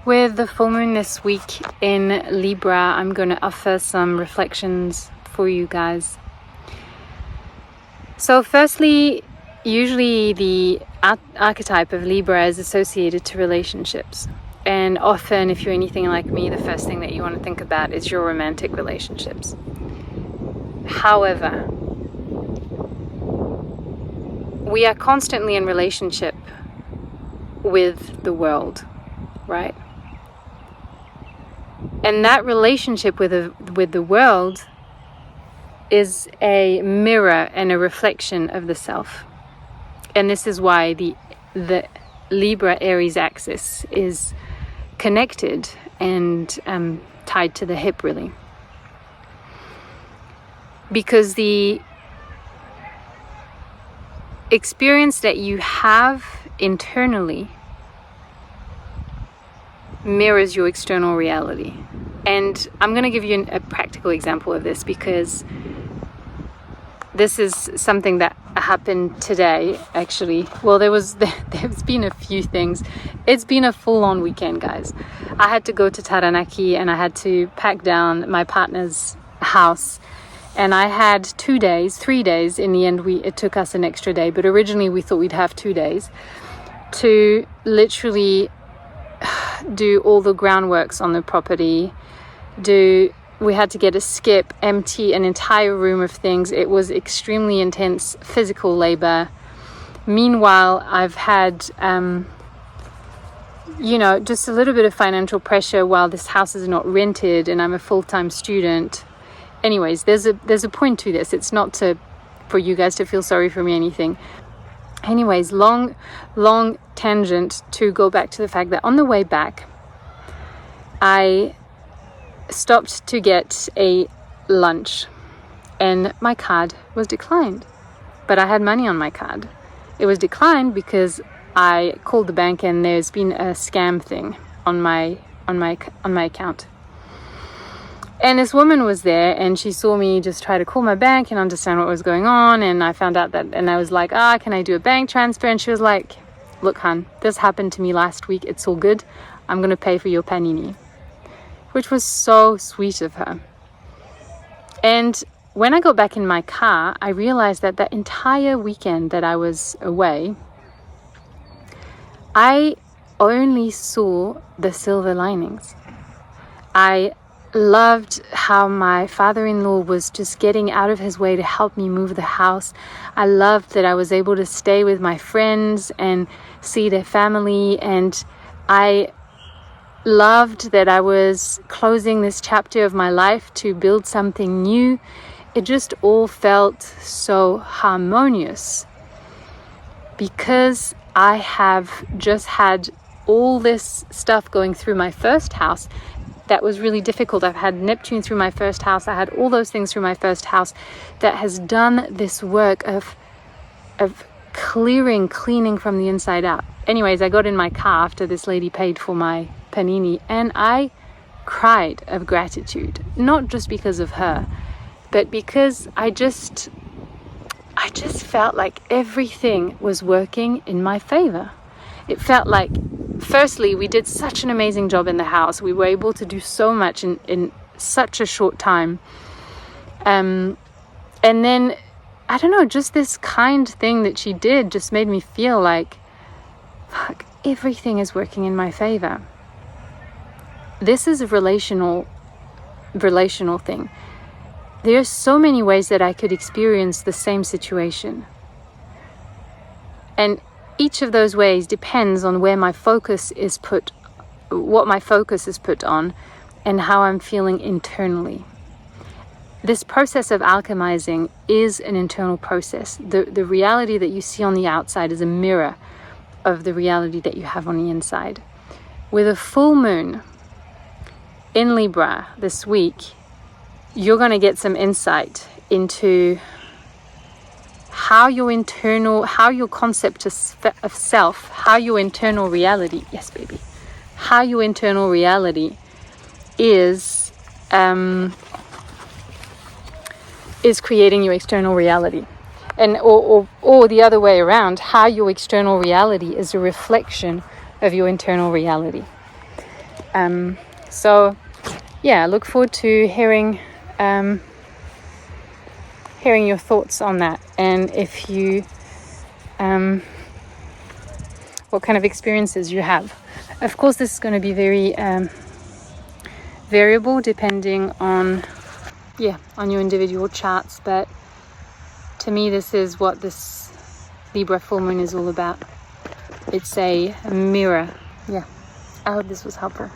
With the full moon this week in Libra, I'm going to offer some reflections for you guys. So firstly, usually the archetype of Libra is associated to relationships. And often, if you're anything like me, the first thing that you want to think about is your romantic relationships. However, we are constantly in relationship with the world, right? And that relationship with the world is a mirror and a reflection of the self. And this is why the Libra Aries axis is connected and tied to the hip, really. Because the experience that you have internally mirrors your external reality. And I'm going to give you a practical example of this, because this is something that happened today, actually. Well, there's been a few things. It's been a full-on weekend, guys. I had to go to Taranaki and I had to pack down my partner's house. And I had 3 days. In the end, it took us an extra day. But originally we thought we'd have 2 days to literally do all the groundworks on the property. We had to get a skip, empty an entire room of things. It was extremely intense physical labor. Meanwhile, I've had, just a little bit of financial pressure while this house is not rented and I'm a full-time student. Anyways, there's a point to this. It's not for you guys to feel sorry for me or anything. Anyways, long tangent to go back to the fact that on the way back, I stopped to get a lunch and my card was declined, but I had money on my card. It was declined because I called the bank and there's been a scam thing on my account. And this woman was there and she saw me just try to call my bank and understand what was going on. And I found out that, and I was like, can I do a bank transfer? And she was like, look, hun, this happened to me last week. It's all good. I'm going to pay for your panini, which was so sweet of her. And when I got back in my car, I realized that entire weekend that I was away, I only saw the silver linings. I loved how my father-in-law was just getting out of his way to help me move the house. I loved that I was able to stay with my friends and see their family, and I loved that I was closing this chapter of my life to build something new. It just all felt so harmonious because I have just had all this stuff going through my first house that was really difficult. I've had Neptune through my first house. I had all those things through my first house that has done this work of cleaning from the inside out. Anyways, I got in my car after this lady paid for my panini and I cried of gratitude, not just because of her, but because I just felt like everything was working in my favor. It felt like, firstly, we did such an amazing job in the house. We were able to do so much in such a short time. And then, I don't know, just this kind thing that she did just made me feel like, fuck, everything is working in my favor. This is a relational thing. There are so many ways that I could experience the same situation. And each of those ways depends on where my focus is put, what my focus is put on, and how I'm feeling internally. This process of alchemizing is an internal process. The reality that you see on the outside is a mirror of the reality that you have on the inside. With a full moon in Libra this week, you're going to get some insight into how your concept of self, how your internal reality, yes baby, how your internal reality is creating your external reality. And or the other way around, how your external reality is a reflection of your internal reality. So yeah, I look forward to hearing your thoughts on that, and if you what kind of experiences you have. Of course, this is going to be very variable depending on your individual charts, but to me this is what this Libra full moon is all about. It's a mirror. Yeah, I hope this was helpful.